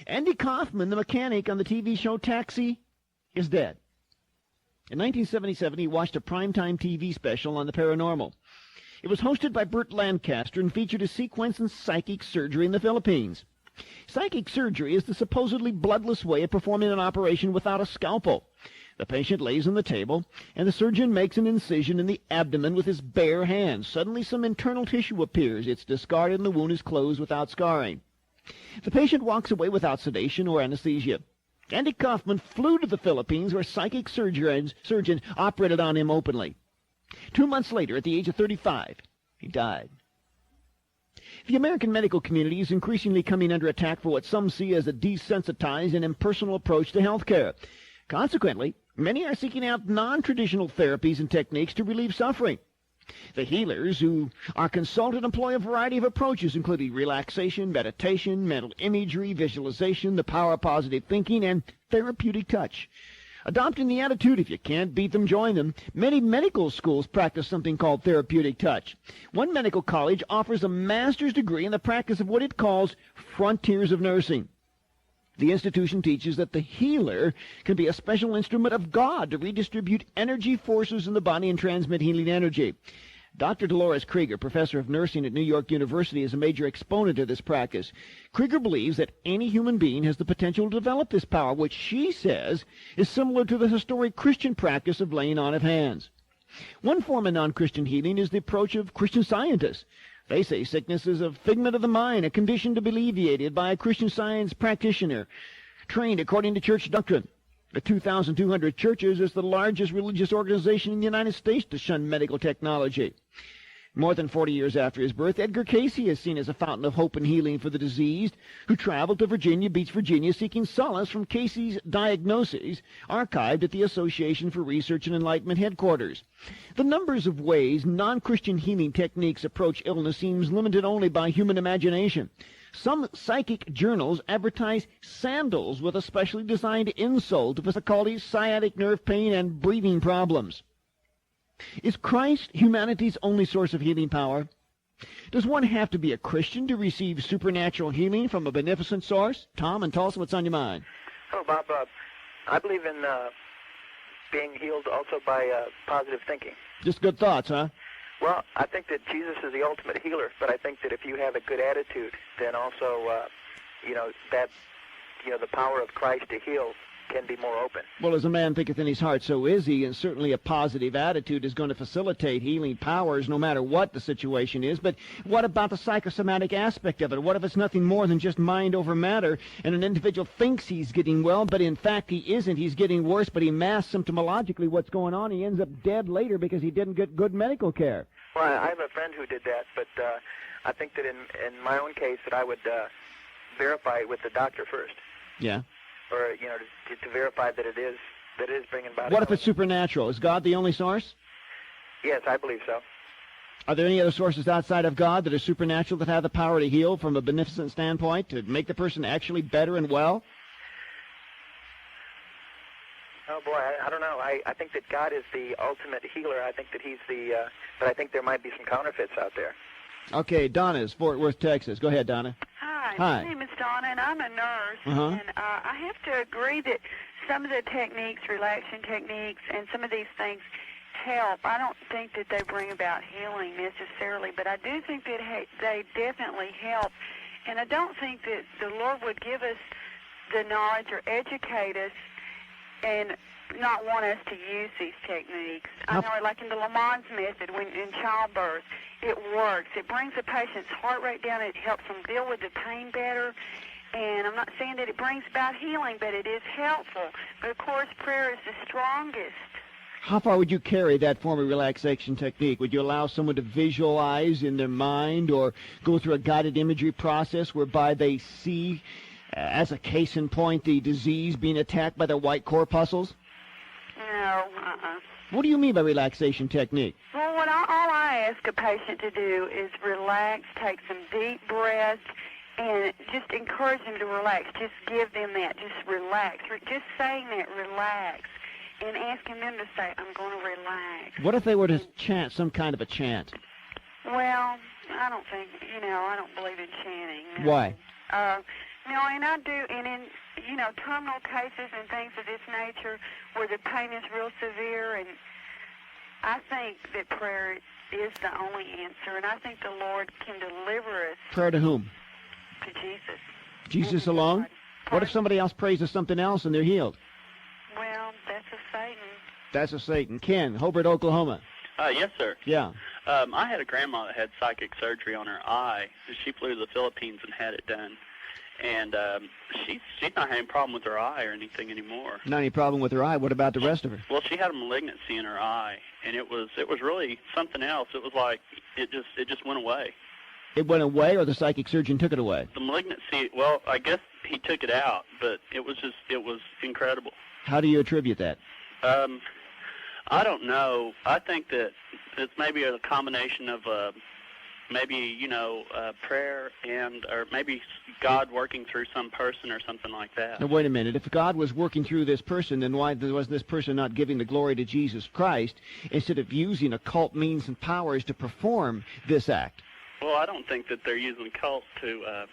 Andy Kaufman, the mechanic on the TV show Taxi, is dead. In 1977, he watched a primetime TV special on the paranormal. It was hosted by Burt Lancaster and featured a sequence in psychic surgery in the Philippines. Psychic surgery is the supposedly bloodless way of performing an operation without a scalpel. The patient lays on the table, and the surgeon makes an incision in the abdomen with his bare hands. Suddenly some internal tissue appears. It's discarded, and the wound is closed without scarring. The patient walks away without sedation or anesthesia. Andy Kaufman flew to the Philippines, where psychic surgeons operated on him openly. 2 months later, at the age of 35, he died. The American medical community is increasingly coming under attack for what some see as a desensitized and impersonal approach to health care. Consequently, many are seeking out non-traditional therapies and techniques to relieve suffering. The healers who are consulted employ a variety of approaches, including relaxation, meditation, mental imagery, visualization, the power of positive thinking, and therapeutic touch. Adopting the attitude, if you can't beat them, join them, many medical schools practice something called therapeutic touch. One medical college offers a master's degree in the practice of what it calls frontiers of nursing. The institution teaches that the healer can be a special instrument of God to redistribute energy forces in the body and transmit healing energy. Dr. Dolores Krieger, professor of nursing at New York University, is a major exponent of this practice. Krieger believes that any human being has the potential to develop this power, which she says is similar to the historic Christian practice of laying on of hands. One form of non-Christian healing is the approach of Christian scientists. They say sickness is a figment of the mind, a condition to be alleviated by a Christian Science practitioner, trained according to church doctrine. The 2,200 Churches is the largest religious organization in the United States to shun medical technology. More than 40 years after his birth, Edgar Cayce is seen as a fountain of hope and healing for the diseased, who traveled to Virginia Beach, Virginia, seeking solace from Cayce's diagnoses, archived at the Association for Research and Enlightenment headquarters. The numbers of ways non-Christian healing techniques approach illness seems limited only by human imagination. Some psychic journals advertise sandals with a specially designed insole to difficulty, sciatic nerve pain, and breathing problems. Is Christ humanity's only source of healing power? Does one have to be a Christian to receive supernatural healing from a beneficent source? Tom in Tulsa, what's on your mind? Oh, Bob, I believe in being healed also by positive thinking. Just good thoughts, huh? Well, I think that Jesus is the ultimate healer, but I think that if you have a good attitude, then also, the power of Christ to heal can be more open. Well, as a man thinketh in his heart, so is he, and certainly a positive attitude is going to facilitate healing powers no matter what the situation is. But what about the psychosomatic aspect of it? What if it's nothing more than just mind over matter, and an individual thinks he's getting well, but in fact he isn't? He's getting worse, but he masks symptomologically what's going on. He ends up dead later because he didn't get good medical care. Well, I have a friend who did that, but I think that in my own case that I would verify it with the doctor first. Yeah. Or, to verify that it is bringing about. What if it's supernatural? Is God the only source? Yes, I believe so. Are there any other sources outside of God that are supernatural that have the power to heal from a beneficent standpoint, to make the person actually better and well? Oh, boy, I don't know. I think that God is the ultimate healer. I think that he's but I think there might be some counterfeits out there. Okay, Donna's Fort Worth, Texas. Go ahead, Donna. Hi, Hi. my name is Donna, and I'm a nurse. And I have to agree that some of the techniques, relaxation techniques, and some of these things help. I don't think that they bring about healing necessarily, but I do think that they definitely help. And I don't think that the Lord would give us the knowledge or educate us and not want us to use these techniques. I know, like in the Lamont method, when in childbirth, it works. It brings the patient's heart rate down. It helps them deal with the pain better. And I'm not saying that it brings about healing, but it is helpful. But, of course, prayer is the strongest. How far would you carry that form of relaxation technique? Would you allow someone to visualize in their mind or go through a guided imagery process whereby they see, as a case in point, the disease being attacked by their white corpuscles? No, What do you mean by relaxation technique? Well, all I ask a patient to do is relax, take some deep breaths, and just encourage them to relax. Just give them that. Just relax. Just saying that, relax, and asking them to say, I'm going to relax. What if they were to chant some kind of a chant? Well, I don't think, I don't believe in chanting. No. Why? No, and I do, and in, terminal cases and things of this nature where the pain is real severe, and I think that prayer is the only answer, and I think the Lord can deliver us. Prayer to whom? To Jesus. Jesus alone? What if somebody else prays to something else and they're healed? Well, that's a Satan. That's a Satan. Ken, Hobart, Oklahoma. Yes, sir. Yeah. I had a grandma that had psychic surgery on her eye. She flew to the Philippines and had it done. And she's not having a problem with her eye or anything anymore. Not any problem with her eye. What about the rest of her? Well, she had a malignancy in her eye, and it was really something else. It was like it just went away. It went away, or the psychic surgeon took it away? The malignancy, well, I guess he took it out, but it was incredible. How do you attribute that? I don't know. I think that it's maybe a combination of prayer or maybe God working through some person or something like that. Now, wait a minute. If God was working through this person, then why was this person not giving the glory to Jesus Christ instead of using occult means and powers to perform this act? Well, I don't think that they're using cult to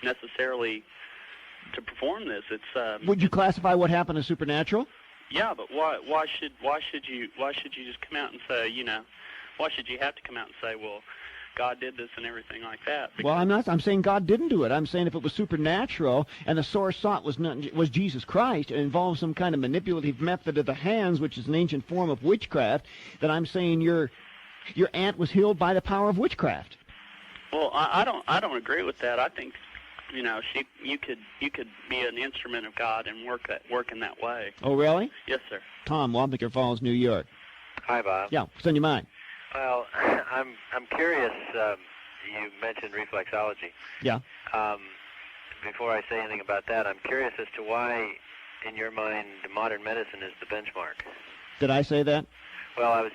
necessarily to perform this. It's Would you classify what happened as supernatural? Yeah, but why should you just come out and say, why should you have to come out and say, well, God did this and everything like that? Well, I'm saying God didn't do it. I'm saying if it was supernatural and the source sought was Jesus Christ, it involved some kind of manipulative method of the hands, which is an ancient form of witchcraft, then I'm saying your aunt was healed by the power of witchcraft. Well, I don't agree with that. I think you could be an instrument of God and work in that way. Oh, really? Yes, sir. Tom, Wapnicker Falls, New York. Hi, Bob. Yeah, what's on your mind? Well, I'm curious. You mentioned reflexology. Yeah. Before I say anything about that, I'm curious as to why, in your mind, modern medicine is the benchmark. Did I say that? Well, you've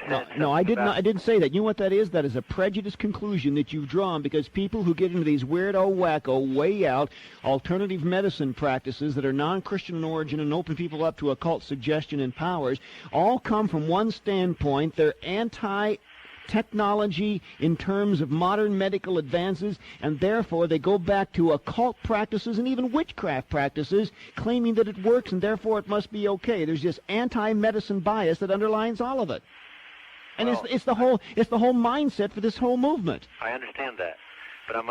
said no, I did not. I didn't say that. You know what that is? That is a prejudiced conclusion that you've drawn because people who get into these weirdo, wacko, way out alternative medicine practices that are non-Christian in origin and open people up to occult suggestion and powers all come from one standpoint. They're anti-technology in terms of modern medical advances, and therefore they go back to occult practices and even witchcraft practices, claiming that it works and therefore it must be okay. There's this anti-medicine bias that underlines all of it. And well, it's the whole mindset for this whole movement. I understand that, but I'm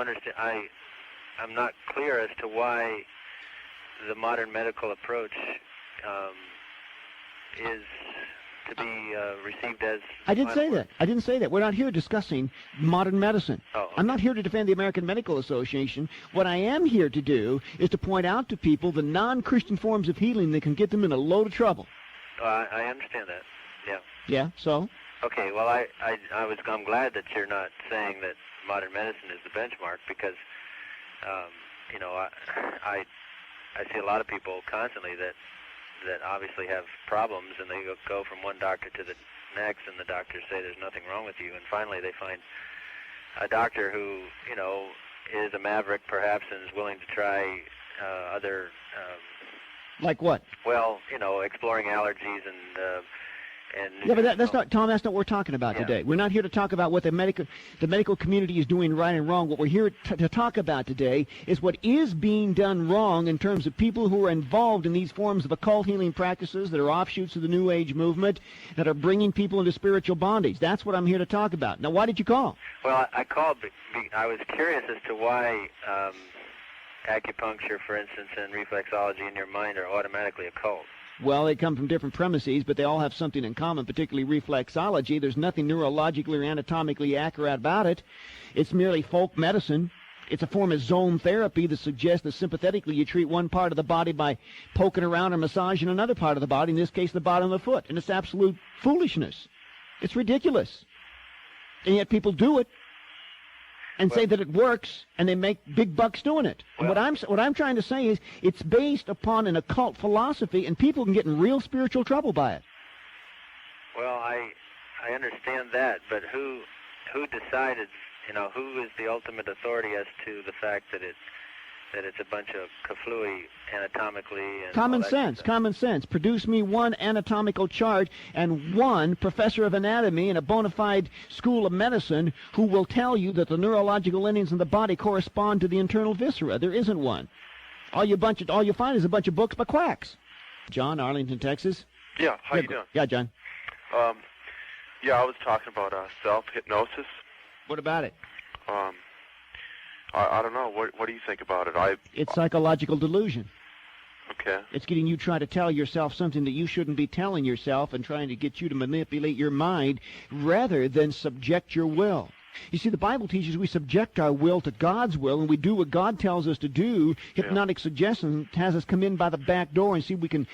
not clear as to why the modern medical approach is to be received as... I didn't say that. I didn't say that. We're not here discussing modern medicine. Oh, okay. I'm not here to defend the American Medical Association. What I am here to do is to point out to people the non-Christian forms of healing that can get them in a load of trouble. I understand that. Yeah. Yeah. So. Okay. Well, I'm glad that you're not saying that modern medicine is the benchmark because, I see a lot of people constantly that obviously have problems, and they go from one doctor to the next, and the doctors say there's nothing wrong with you, and finally they find a doctor who, is a maverick perhaps and is willing to try other... like what? Well, exploring allergies and yeah, but that's not, Tom, that's not what we're talking about today. We're not here to talk about what the medical community is doing right and wrong. What we're here to talk about today is what is being done wrong in terms of people who are involved in these forms of occult healing practices that are offshoots of the New Age movement that are bringing people into spiritual bondage. That's what I'm here to talk about. Now, why did you call? Well, I called. I was curious as to why acupuncture, for instance, and reflexology in your mind are automatically occult. Well, they come from different premises, but they all have something in common, particularly reflexology. There's nothing neurologically or anatomically accurate about it. It's merely folk medicine. It's a form of zone therapy that suggests that sympathetically you treat one part of the body by poking around or massaging another part of the body, in this case the bottom of the foot. And it's absolute foolishness. It's ridiculous. And yet people do it and say that it works, and they make big bucks doing it. And what I'm trying to say is it's based upon an occult philosophy, and people can get in real spiritual trouble by it. Well, I understand that, but who decided, who is the ultimate authority as to the fact that it's a bunch of kaflooey anatomically and Common all that sense, stuff. common sense. Produce me one anatomical chart and one professor of anatomy in a bona fide school of medicine who will tell you that the neurological lineage in the body correspond to the internal viscera. There isn't one. All you find is a bunch of books by quacks. John, Arlington, Texas. Yeah, how you doing? Yeah, John. Yeah, I was talking about self-hypnosis. What about it? I don't know. What do you think about it? It's psychological delusion. Okay. It's getting you trying to tell yourself something that you shouldn't be telling yourself and trying to get you to manipulate your mind rather than subject your will. You see, the Bible teaches we subject our will to God's will, and we do what God tells us to do. Hypnotic suggestion has us come in by the back door and see we can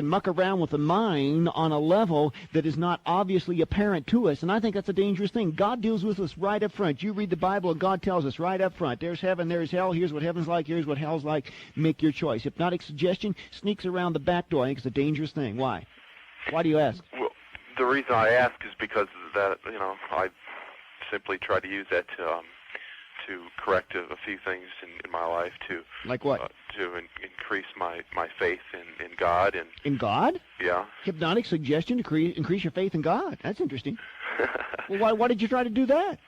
muck around with the mind on a level that is not obviously apparent to us, and I think that's a dangerous thing. God deals with us right up front. You read the Bible, and God tells us right up front, there's heaven, there's hell, here's what heaven's like, here's what hell's like. Make your choice. Hypnotic suggestion sneaks around the back door. I think it's a dangerous thing. Why? Why do you ask? Well, the reason I ask is because that I simply try to use that to correct a few things in my life to like what to increase my faith in God and in God. Yeah. Hypnotic suggestion to increase your faith in God. That's interesting. Well, why did you try to do that?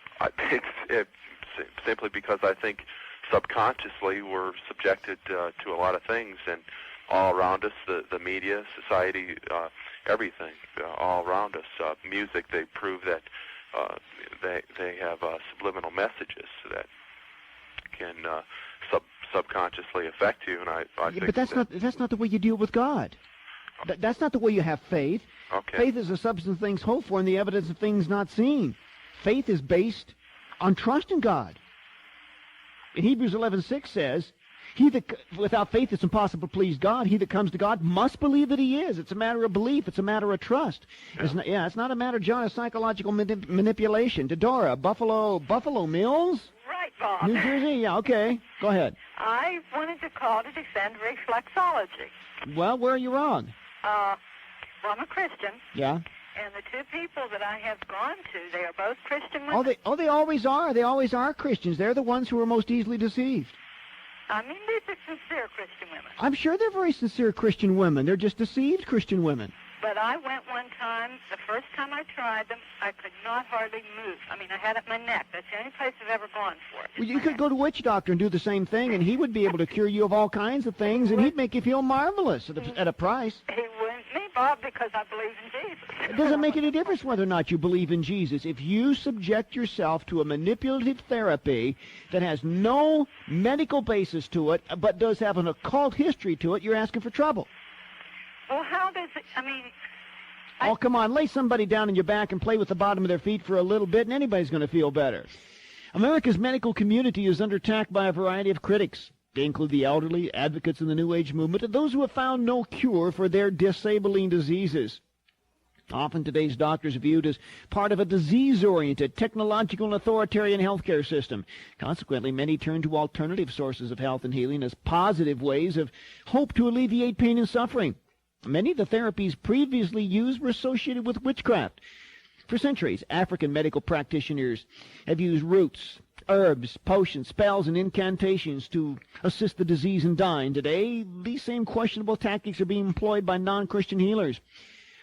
It's simply because I think subconsciously we're subjected to a lot of things, and all around us, the media, society, everything, all around us. Music, they prove that they have subliminal messages that can subconsciously affect you, and I think. But that's not the way you deal with God. That's not the way you have faith. Okay. Faith is the substance of things hoped for and the evidence of things not seen. Faith is based on trust in God. In Hebrews 11:6 says, without faith it's impossible to please God. He that comes to God must believe that he is. It's a matter of belief. It's a matter of trust. Yeah. It's not a matter, John, of psychological manipulation. Dora, Buffalo Mills? Right, Bob. New Jersey? Yeah, okay. Go ahead. I wanted to call to defend reflexology. Well, where are you wrong? Well, I'm a Christian. Yeah. And the two people that I have gone to, they are both Christian women. They always are. They always are Christians. They're the ones who are most easily deceived. I mean, these are sincere Christian women. I'm sure they're very sincere Christian women. They're just deceived Christian women. But I went one time, the first time I tried them, I could not hardly move. I mean, I had it in my neck. That's the only place I've ever gone for it. Well, you could go to a witch doctor and do the same thing, and he would be able to cure you of all kinds of things, and he'd make you feel marvelous at a price. He wouldn't me, Bob, because I believe in Jesus. It doesn't make any difference whether or not you believe in Jesus. If you subject yourself to a manipulative therapy that has no medical basis to it, but does have an occult history to it, you're asking for trouble. Well, how does it, I mean... Oh, come on, lay somebody down on your back and play with the bottom of their feet for a little bit, and anybody's going to feel better. America's medical community is under attack by a variety of critics. They include the elderly, advocates in the New Age movement, and those who have found no cure for their disabling diseases. Often today's doctors are viewed as part of a disease-oriented, technological, and authoritarian healthcare system. Consequently, many turn to alternative sources of health and healing as positive ways of hope to alleviate pain and suffering. Many of the therapies previously used were associated with witchcraft. For centuries, African medical practitioners have used roots, herbs, potions, spells, and incantations to assist the diseased and dying. Today, these same questionable tactics are being employed by non-Christian healers.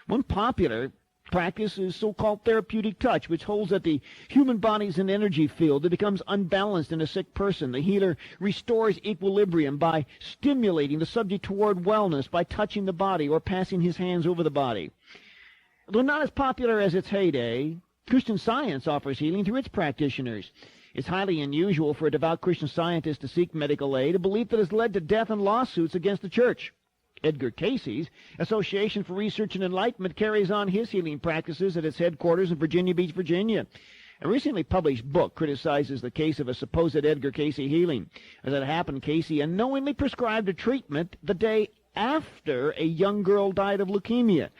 One popular practice is so-called therapeutic touch, which holds that the human body is an energy field that becomes unbalanced in a sick person. The healer restores equilibrium by stimulating the subject toward wellness by touching the body or passing his hands over the body. Though not as popular as its heyday, Christian Science offers healing through its practitioners. It's highly unusual for a devout Christian Scientist to seek medical aid, a belief that has led to death and lawsuits against the church. Edgar Cayce's Association for Research and Enlightenment carries on his healing practices at its headquarters in Virginia Beach, Virginia. A recently published book criticizes the case of a supposed Edgar Cayce healing. As it happened, Cayce unknowingly prescribed a treatment the day after a young girl died of leukemia.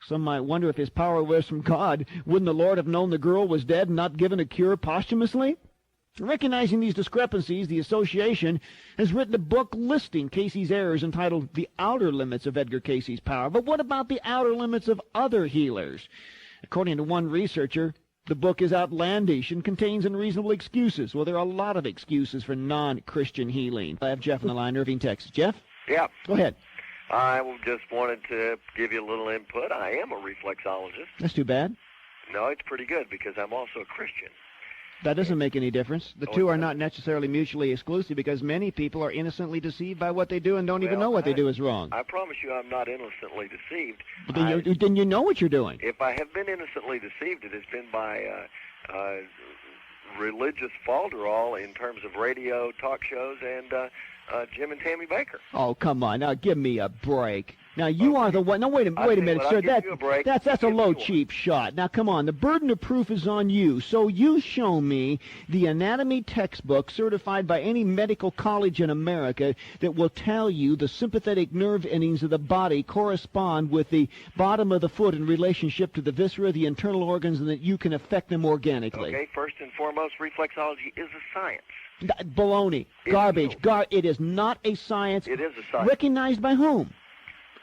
Some might wonder if his power was from God. Wouldn't the Lord have known the girl was dead and not given a cure posthumously? Recognizing these discrepancies, the association has written a book listing Cayce's errors entitled The Outer Limits of Edgar Cayce's Power. But what about the outer limits of other healers? According to one researcher, The book is outlandish and contains unreasonable excuses. Well, there are a lot of excuses for non-Christian healing. I have Jeff on the line, Irving, Texas. Jeff? Yeah. Go ahead. I just wanted to give you a little input. I am a reflexologist. That's too bad. No, it's pretty good because I'm also a Christian. That doesn't make any difference. The two are not necessarily mutually exclusive because many people are innocently deceived by what they do and don't even know what they do is wrong. I promise you I'm not innocently deceived. But then you know what you're doing. If I have been innocently deceived, it has been by religious falderall in terms of radio, talk shows, and Jim and Tammy Baker. Oh, come on. Now, give me a break. Now, you are the one. No, wait a minute, sir. That's a low, cheap shot. Now, come on. The burden of proof is on you. So you show me the anatomy textbook certified by any medical college in America that will tell you the sympathetic nerve endings of the body correspond with the bottom of the foot in relationship to the viscera, the internal organs, and that you can affect them organically. Okay, first and foremost, reflexology is a science. Baloney. Garbage. It is not a science. It is a science. Recognized by whom?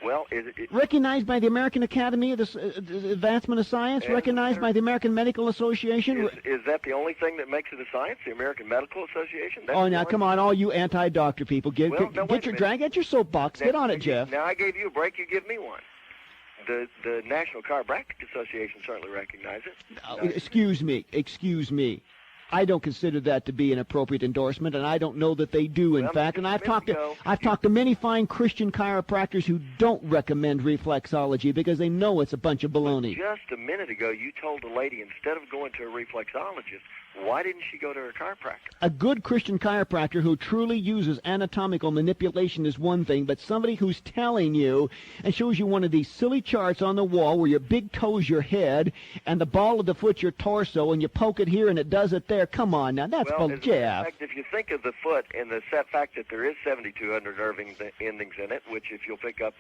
Well, recognized by the American Academy of the Advancement of Science, recognized by the American Medical Association. Is that the only thing that makes it a science? The American Medical Association? Now come on, all you anti-doctor people, get your soapbox, get on it, Jeff. Now I gave you a break, you give me one. The National Chiropractic Association certainly recognizes it. Excuse me. I don't consider that to be an appropriate endorsement, and I don't know that they do, in fact. And I've talked to many fine Christian chiropractors who don't recommend reflexology because they know it's a bunch of baloney. Just a minute ago, you told a lady instead of going to a reflexologist, why didn't she go to her chiropractor? A good Christian chiropractor who truly uses anatomical manipulation is one thing, but somebody who's telling you and shows you one of these silly charts on the wall where your big toe's your head and the ball of the foot your torso, and you poke it here and it does it there. Come on now, that's Jeff. In fact, if you think of the foot and the fact that there is 7,200 nerve endings in it, which if you'll pick up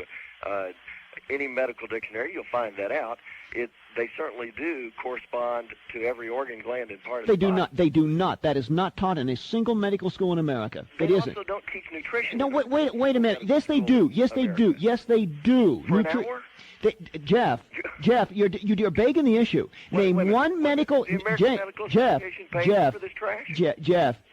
any medical dictionary, you'll find that out. They certainly do correspond to every organ, gland, and part of the body. They do not. That is not taught in a single medical school in America. They also don't teach nutrition. No, wait a minute. Yes, they do. Yes, they do. For an hour? Jeff, you're begging the issue. Name one medical. Jeff,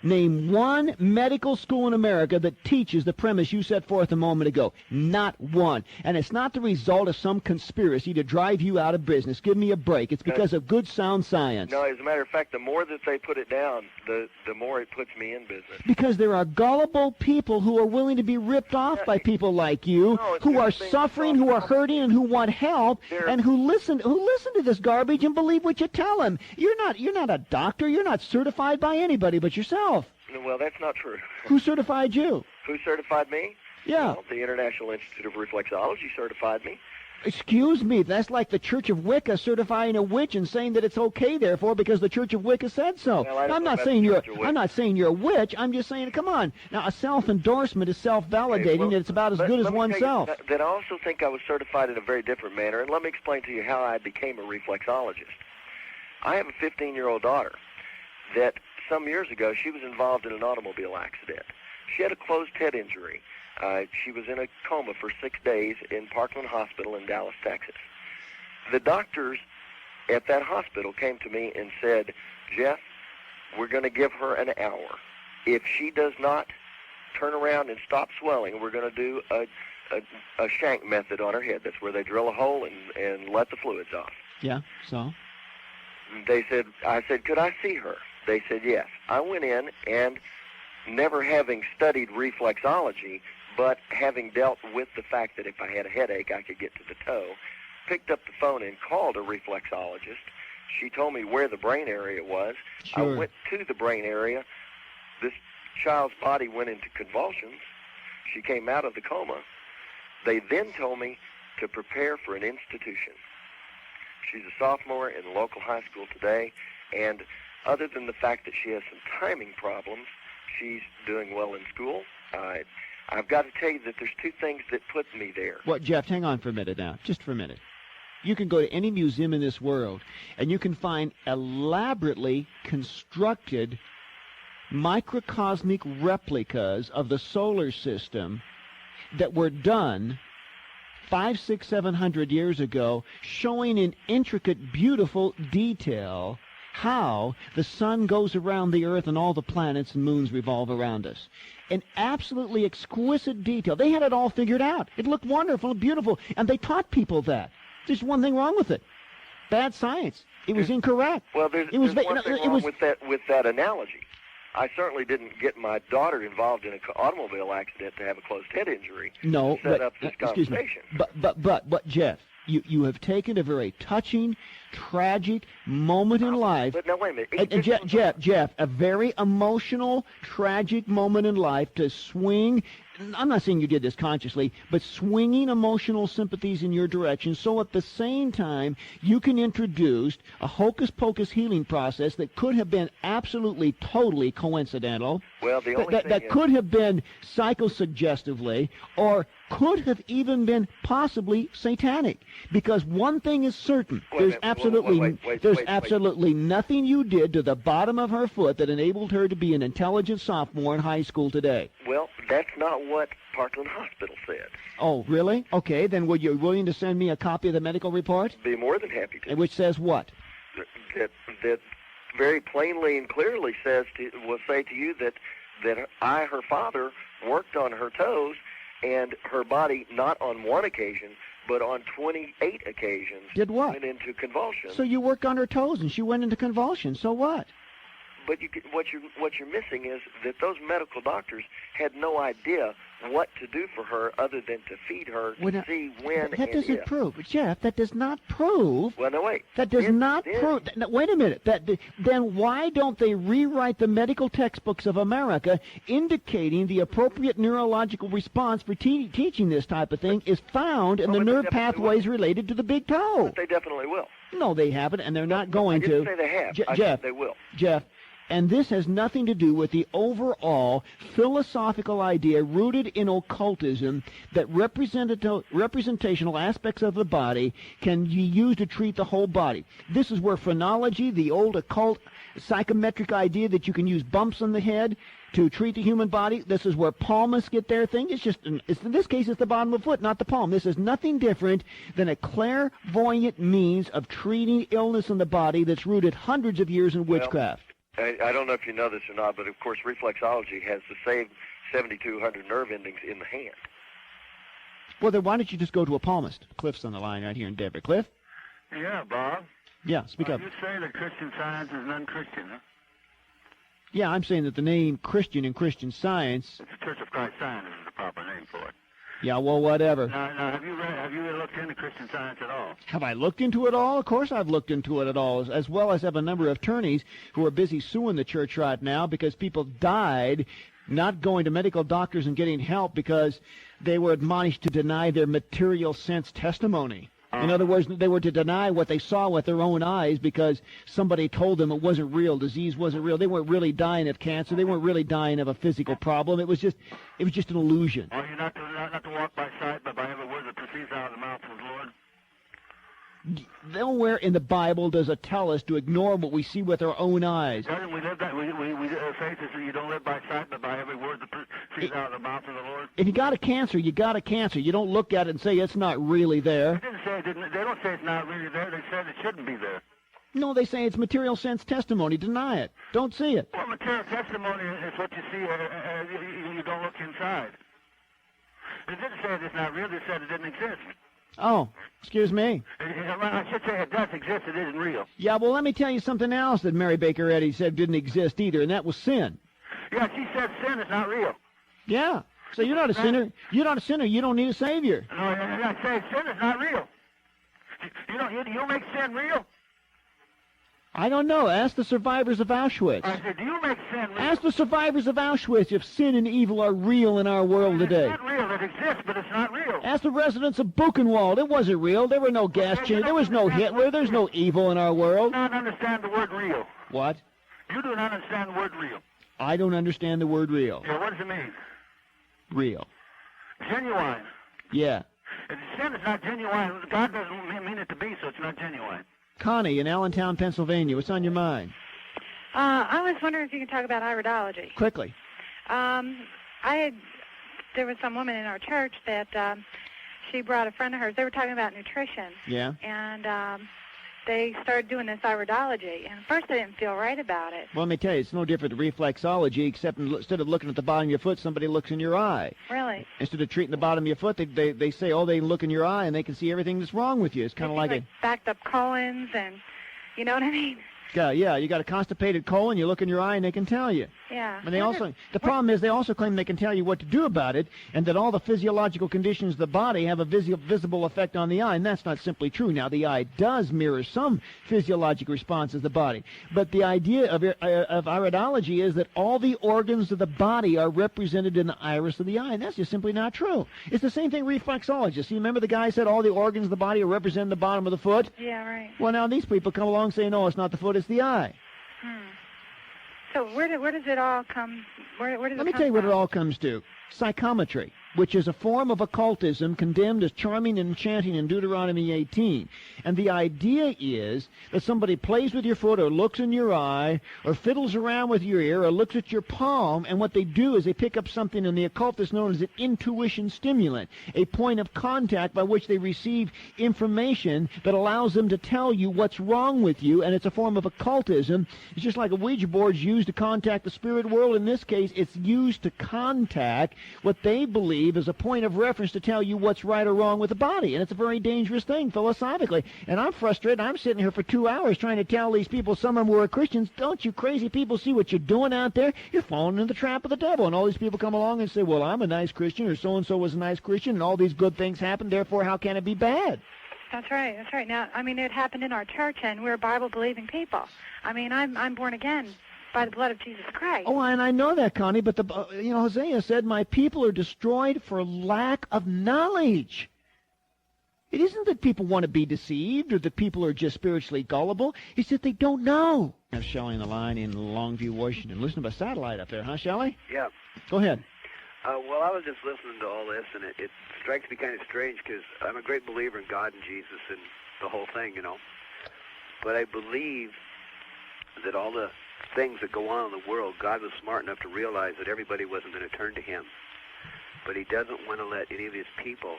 name one medical school in America that teaches the premise you set forth a moment ago. Not one. And it's not the result of some conspiracy to drive you out of business. Give me a break. It's because of good, sound science. No, as a matter of fact, the more that they put it down, the more it puts me in business. Because there are gullible people who are willing to be ripped off by people like you, who are suffering, who are hurting, and who want help, and who listen to this garbage and believe what you tell them. You're not a doctor. You're not certified by anybody but yourself. Well, that's not true. Who certified you? Who certified me? Yeah. Well, the International Institute of Reflexology certified me. Excuse me, that's like the Church of Wicca certifying a witch and saying that it's okay, therefore, because the Church of Wicca said so. Well, I'm not saying you're a witch. I'm just saying, come on. Now, a self-endorsement is self-validating, and it's about as good as oneself. Then I also think I was certified in a very different manner, and let me explain to you how I became a reflexologist. I have a 15-year-old daughter that some years ago, she was involved in an automobile accident. She had a closed head injury. She was in a coma for 6 days in Parkland Hospital in Dallas, Texas. The doctors at that hospital came to me and said, Jeff, we're going to give her an hour. If she does not turn around and stop swelling, we're going to do a shank method on her head. That's where they drill a hole and let the fluids off. Yeah, so? I said, could I see her? They said yes. I went in, and never having studied reflexology, but having dealt with the fact that if I had a headache, I could get to the toe, picked up the phone and called a reflexologist. She told me where the brain area was. Sure. I went to the brain area. This child's body went into convulsions. She came out of the coma. They then told me to prepare for an institution. She's a sophomore in the local high school today, and other than the fact that she has some timing problems, she's doing well in school. I've got to tell you that there's two things that put me there. Well, Jeff, hang on for a minute now, just for a minute. You can go to any museum in this world, and you can find elaborately constructed microcosmic replicas of the solar system that were done 500, 600, 700 years ago, showing in intricate, beautiful detail how the sun goes around the earth and all the planets and moons revolve around us. In absolutely exquisite detail. They had it all figured out. It looked wonderful and beautiful, and they taught people that. There's one thing wrong with it. Bad science. It was incorrect. Well, there's one thing wrong with that analogy. I certainly didn't get my daughter involved in an automobile accident to have a closed head injury. No, to set up this conversation. But Jeff, you have taken a very touching, tragic moment in life. But now, wait a minute. Jeff, a very emotional, tragic moment in life to swing. I'm not saying you did this consciously, but swinging emotional sympathies in your direction, so at the same time you can introduce a hocus-pocus healing process that could have been absolutely, totally coincidental. Well, the only thing that could have been psychosuggestively, or could have even been possibly satanic. Because one thing is certain: there's absolutely nothing you did to the bottom of her foot that enabled her to be an intelligent sophomore in high school today. Well, that's not what Parkland Hospital said. Oh, really? Okay, then were you willing to send me a copy of the medical report? Be more than happy to. Which says what? That very plainly and clearly will say to you that I, her father, worked on her toes and her body not on one occasion, but on 28 occasions. Did what? Went into convulsions. So you worked on her toes and she went into convulsions. So what? But what you're missing is that those medical doctors had no idea what to do for her other than to feed her to see when that doesn't prove, Jeff. That does not prove. Well, no, wait. That does not prove. Wait a minute. Then why don't they rewrite the medical textbooks of America, indicating the appropriate neurological response for teaching this type of thing is found in the nerve pathways related to the big toe? But they definitely will. No, they haven't, and they're not going to. I didn't say they have. I said they will. Jeff. And this has nothing to do with the overall philosophical idea rooted in occultism that representational aspects of the body can be used to treat the whole body. This is where phrenology, the old occult psychometric idea that you can use bumps on the head to treat the human body, this is where palmists get their thing. In this case, it's the bottom of the foot, not the palm. This is nothing different than a clairvoyant means of treating illness in the body that's rooted hundreds of years in witchcraft. I don't know if you know this or not, but of course reflexology has the same 7,200 nerve endings in the hand. Well, then why don't you just go to a palmist? Cliff's on the line right here in Denver. Cliff? Yeah, Bob. Yeah, speak up. You say that Christian Science is non-Christian, huh? Yeah, I'm saying that the name Christian in Christian Science... It's the Church of Christ Science is the proper name for it. Yeah, well, whatever. Now, have you looked into Christian Science at all? Have I looked into it all? Of course I've looked into it at all, as well as have a number of attorneys who are busy suing the church right now because people died not going to medical doctors and getting help because they were admonished to deny their material sense testimony. In other words, they were to deny what they saw with their own eyes because somebody told them it wasn't real, disease wasn't real. They weren't really dying of cancer. They weren't really dying of a physical problem. It was just an illusion. Are you not to walk by sight, but by every word that proceeds out of the mouth of the Lord? Nowhere in the Bible does it tell us to ignore what we see with our own eyes. Doesn't we live that? Faith is that you don't live by sight, but by every word that proceeds out of the mouth of the Lord. If you got a cancer, you got a cancer. You don't look at it and say it's not really there. They don't say it's not really there. They said it shouldn't be there. No, they say it's material sense testimony. Deny it. Don't see it. Well, material testimony is what you see. You don't look inside. It didn't say it's not real. It said it didn't exist. Oh, excuse me. I should say it does exist. It isn't real. Yeah, well, let me tell you something else that Mary Baker Eddy said didn't exist either, and that was sin. Yeah, she said sin is not real. Yeah. So you're not a sinner. You're not a sinner. You don't need a savior. No, I say sin is not real. You don't make sin real. I don't know. Ask the survivors of Auschwitz. I said, do you make sin real? Ask the survivors of Auschwitz if sin and evil are real in our world today. It's not real. It exists, but it's not real. Ask the residents of Buchenwald. It wasn't real. There were no gas chambers. There was no Hitler. There's no evil in our world. You do not understand the word real. What? You do not understand the word real. I don't understand the word real. Yeah, what does it mean? Real. Genuine. Yeah. If sin is not genuine, God doesn't mean it to be, so it's not genuine. Connie in Allentown, Pennsylvania. What's on your mind? I was wondering if you could talk about iridology. Quickly. There was some woman in our church that she brought a friend of hers. They were talking about nutrition. Yeah. And they started doing this iridology, and at first I didn't feel right about it. Well, let me tell you, it's no different than reflexology, except instead of looking at the bottom of your foot, somebody looks in your eye. Really? Instead of treating the bottom of your foot, they say, oh, they look in your eye, and they can see everything that's wrong with you. It's kind of like backed up colons, and you know what I mean? Yeah, you got a constipated colon, you look in your eye, and they can tell you. Yeah. And the problem is they also claim they can tell you what to do about it, and that all the physiological conditions of the body have a visible effect on the eye, and that's not simply true. Now, the eye does mirror some physiologic responses of the body, but the idea of iridology is that all the organs of the body are represented in the iris of the eye, and that's just simply not true. It's the same thing reflexologists. You remember the guy said all the organs of the body are represented in the bottom of the foot? Yeah, right. Well, now these people come along saying, no, it's not the foot, it's the eye. So where does it all come? Let me tell you what it all comes to. Psychometry, which is a form of occultism condemned as charming and enchanting in Deuteronomy 18. And the idea is that somebody plays with your foot or looks in your eye or fiddles around with your ear or looks at your palm, and what they do is they pick up something in the occult that's known as an intuition stimulant, a point of contact by which they receive information that allows them to tell you what's wrong with you, and it's a form of occultism. It's just like a Ouija board's used to contact the spirit world. In this case, it's used to contact what they believe is a point of reference to tell you what's right or wrong with the body. And it's a very dangerous thing philosophically. And I'm frustrated. I'm sitting here for 2 hours trying to tell these people, some of them who are Christians, don't you crazy people see what you're doing out there? You're falling into the trap of the devil. And all these people come along and say, well, I'm a nice Christian, or so-and-so was a nice Christian, and all these good things happen, therefore how can it be bad? That's right. Now, I mean, it happened in our church, and we're Bible-believing people. I mean, I'm born again by the blood of Jesus Christ. Oh, and I know that, Connie, but Hosea said, my people are destroyed for lack of knowledge. It isn't that people want to be deceived or that people are just spiritually gullible. It's that they don't know. I have Shelley on the line in Longview, Washington. Listen to satellite up there, huh, Shelley? Yeah. Go ahead. Well, I was just listening to all this, and it strikes me kind of strange because I'm a great believer in God and Jesus and the whole thing, you know. But I believe that all the things that go on in the world, God was smart enough to realize that everybody wasn't going to turn to him. But he doesn't want to let any of his people,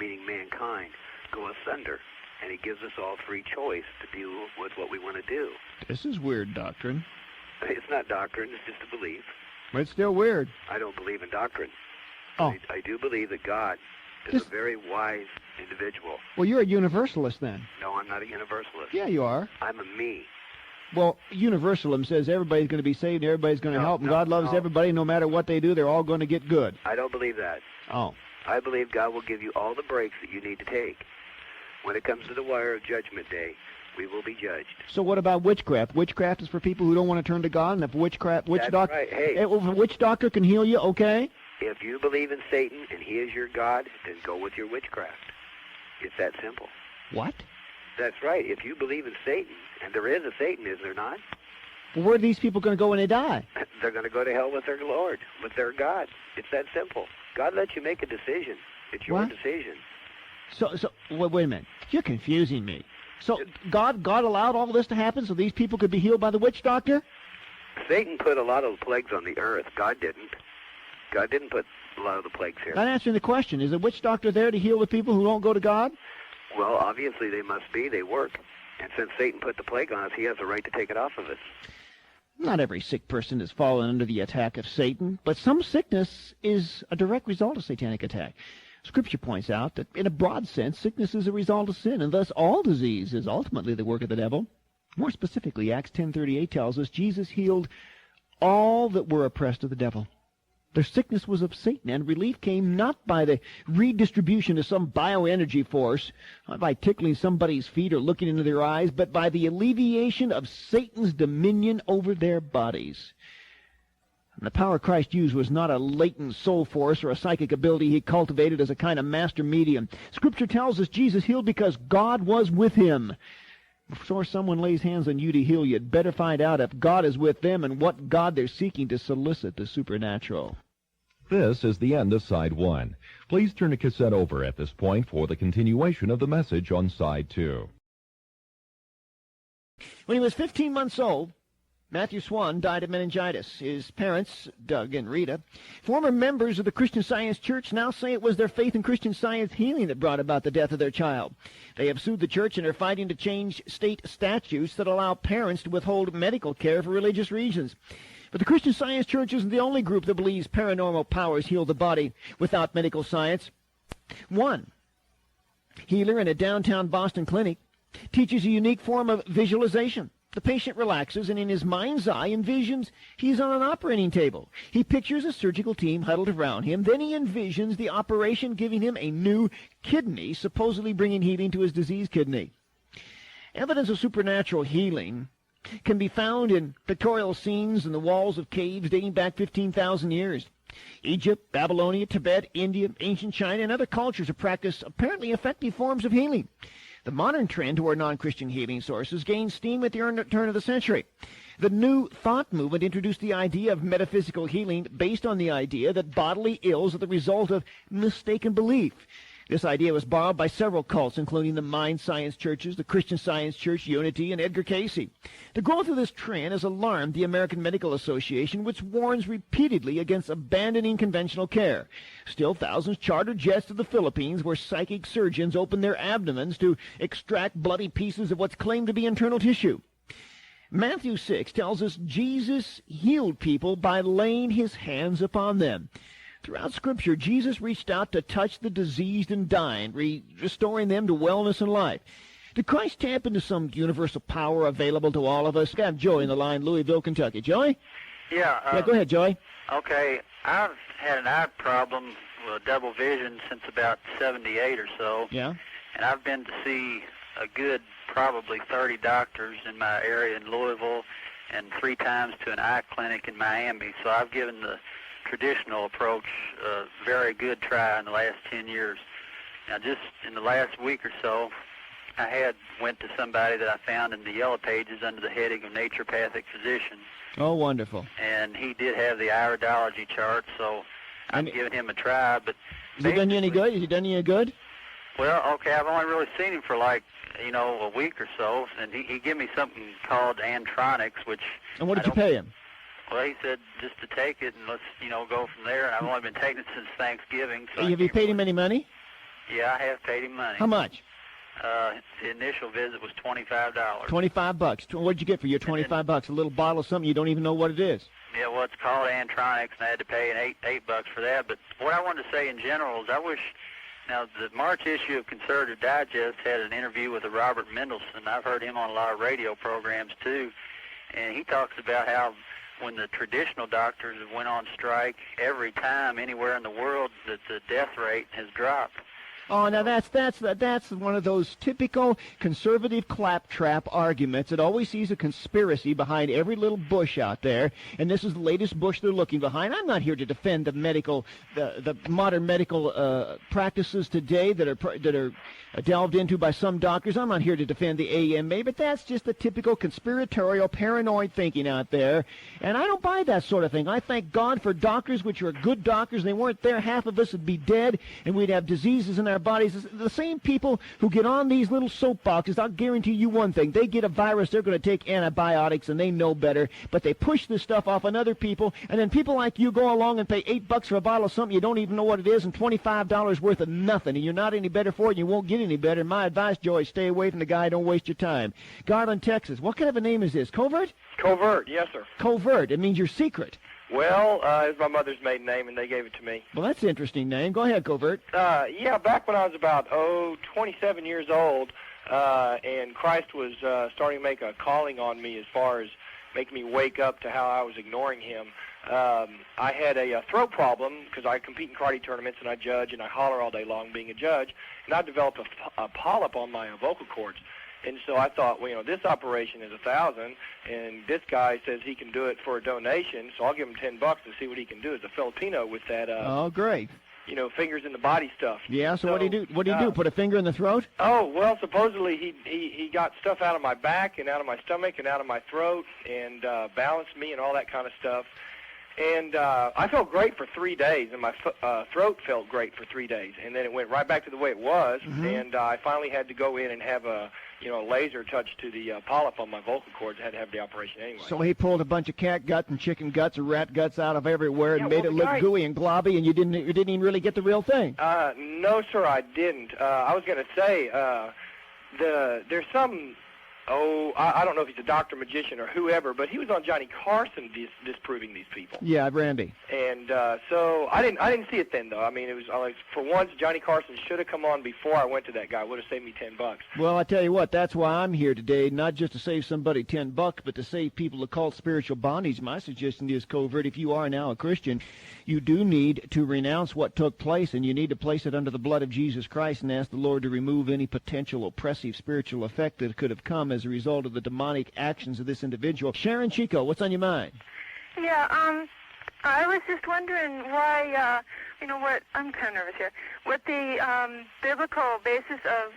meaning mankind, go asunder. And he gives us all free choice to do with what we want to do. This is weird doctrine. It's not doctrine, it's just a belief. But it's still weird. I don't believe in doctrine. Oh. I do believe that God is a very wise individual. Well, you're a universalist then. No, I'm not a universalist. Yeah, you are. I'm a me. Well, universalism says everybody's going to be saved, everybody's going to help, and God loves everybody. No matter what they do, they're all going to get good. I don't believe that. Oh. I believe God will give you all the breaks that you need to take. When it comes to the wire of Judgment Day, we will be judged. So what about witchcraft? Witchcraft is for people who don't want to turn to God, and if witch doctor, right. Hey. If a witch doctor can heal you, okay? If you believe in Satan and he is your God, then go with your witchcraft. It's that simple. What? That's right. If you believe in Satan, and there is a Satan, is there not? Well, where are these people going to go when they die? They're going to go to hell with their Lord, with their God. It's that simple. God lets you make a decision. It's your decision. So wait a minute. You're confusing me. So God allowed all this to happen so these people could be healed by the witch doctor? Satan put a lot of the plagues on the earth. God didn't. God didn't put a lot of the plagues here. Not answering the question. Is a witch doctor there to heal the people who don't go to God? Well, obviously they must be. They work. And since Satan put the plague on us, he has a right to take it off of us. Not every sick person has fallen under the attack of Satan, but some sickness is a direct result of satanic attack. Scripture points out that in a broad sense, sickness is a result of sin, and thus all disease is ultimately the work of the devil. More specifically, Acts 10:38 tells us Jesus healed all that were oppressed of the devil. Their sickness was of Satan, and relief came not by the redistribution of some bioenergy force, not by tickling somebody's feet or looking into their eyes, but by the alleviation of Satan's dominion over their bodies. And the power Christ used was not a latent soul force or a psychic ability he cultivated as a kind of master medium. Scripture tells us Jesus healed because God was with him. Before someone lays hands on you to heal, you'd better find out if God is with them and what God they're seeking to solicit the supernatural. This is the end of Side 1. Please turn the cassette over at this point for the continuation of the message on Side 2. When he was 15 months old, Matthew Swan died of meningitis. His parents, Doug and Rita, former members of the Christian Science Church, now say it was their faith in Christian Science healing that brought about the death of their child. They have sued the church and are fighting to change state statutes that allow parents to withhold medical care for religious reasons. But the Christian Science Church isn't the only group that believes paranormal powers heal the body without medical science. One healer in a downtown Boston clinic teaches a unique form of visualization. The patient relaxes and in his mind's eye envisions he's on an operating table. He pictures a surgical team huddled around him. Then he envisions the operation giving him a new kidney, supposedly bringing healing to his diseased kidney. Evidence of supernatural healing can be found in pictorial scenes in the walls of caves dating back 15,000 years. Egypt, Babylonia, Tibet, India, ancient China, and other cultures have practiced apparently effective forms of healing. The modern trend toward non-Christian healing sources gained steam at the turn of the century. The New Thought movement introduced the idea of metaphysical healing based on the idea that bodily ills are the result of mistaken belief. This idea was borrowed by several cults, including the Mind Science churches, the Christian Science Church, Unity, and Edgar Cayce. The growth of this trend has alarmed the American Medical Association, which warns repeatedly against abandoning conventional care. Still, thousands charter jets to the Philippines, where psychic surgeons open their abdomens to extract bloody pieces of what's claimed to be internal tissue. Matthew 6 tells us Jesus healed people by laying his hands upon them. Throughout Scripture, Jesus reached out to touch the diseased and dying, restoring them to wellness and life. Did Christ tap into some universal power available to all of us? We have Joey in the line, Louisville, Kentucky. Joey? Yeah. Go ahead, Joey. Okay, I've had an eye problem with double vision since about 78 or so. Yeah. And I've been to see a good probably 30 doctors in my area in Louisville and 3 times to an eye clinic in Miami. So I've given the traditional approach a very good try in the last 10 years. Now, just in the last week or so, I went to somebody that I found in the Yellow Pages under the heading of Naturopathic Physician. Oh, wonderful. And he did have the iridology chart, so I'm giving him a try. But has he done you any good? Has he done you any good? Well, okay, I've only really seen him for like, a week or so, and he gave me something called Antronics, which... And what did you pay him? Well, he said just to take it and let's, go from there. And I've only been taking it since Thanksgiving. So have you paid him any money? Yeah, I have paid him money. How much? The initial visit was $25. $25. What did you get for your $25? A little bottle of something you don't even know what it is. Yeah, well, it's called Antronics, and I had to pay $8 for that. But what I wanted to say in general is I wish... Now, the March issue of Conservative Digest had an interview with Robert Mendelsohn. I've heard him on a lot of radio programs, too. And he talks about how when the traditional doctors went on strike, every time anywhere in the world that the death rate has dropped. Oh, now that's one of those typical conservative claptrap arguments. It always sees a conspiracy behind every little bush out there, and this is the latest bush they're looking behind. I'm not here to defend the modern medical practices today that are delved into by some doctors. I'm not here to defend the AMA, but that's just the typical conspiratorial, paranoid thinking out there, and I don't buy that sort of thing. I thank God for doctors which are good doctors. They weren't there, half of us would be dead, and we'd have diseases in our bodies. The same people who get on these little soapboxes, I'll guarantee you one thing, they get a virus, they're going to take antibiotics, and they know better, but they push this stuff off on other people, and then people like you go along and pay $8 for a bottle of something you don't even know what it is, and $25 worth of nothing, and you're not any better for it, and you won't get any better. My advice, Joey, stay away from the guy, don't waste your time. Garland, Texas. What kind of a name is this? Covert? Covert, yes, sir. Covert. It means you're secret. Well, it's my mother's maiden name, and they gave it to me. Well, that's an interesting name. Go ahead, Covert. Yeah, back when I was about, 27 years old, and Christ was starting to make a calling on me as far as making me wake up to how I was ignoring him. I had a throat problem because I compete in karate tournaments, and I judge, and I holler all day long being a judge, and I developed a polyp on my vocal cords. And so I thought, well, this operation is $1,000, and this guy says he can do it for a donation, so I'll give him $10 to see what he can do as a Filipino with that. Oh, great. Fingers in the body stuff. Yeah. So what do you do? What do you do? Put a finger in the throat? Oh, well, supposedly he got stuff out of my back and out of my stomach and out of my throat and balanced me and all that kind of stuff. And I felt great for 3 days, and my throat felt great for 3 days, and then it went right back to the way it was, and I finally had to go in and have a laser touch to the polyp on my vocal cords. I had to have the operation anyway. So he pulled a bunch of cat guts and chicken guts and rat guts out of everywhere and made it look gooey and globby, and you didn't even really get the real thing. No, sir, I didn't. I was going to say there's some. I don't know if he's a doctor, magician, or whoever, but he was on Johnny Carson disproving these people. Yeah, Randy. And so I didn't see it then, though. I mean, it was for once Johnny Carson should have come on before I went to that guy. It would have saved me $10. Well, I tell you what, that's why I'm here today, not just to save somebody $10, but to save people occult spiritual bondage. My suggestion is, Covert, if you are now a Christian, you do need to renounce what took place, and you need to place it under the blood of Jesus Christ and ask the Lord to remove any potential oppressive spiritual effect that could have come as a result of the demonic actions of this individual. Sharon Chico, what's on your mind? Yeah, I was just wondering why, what, I'm kind of nervous here, what the biblical basis of,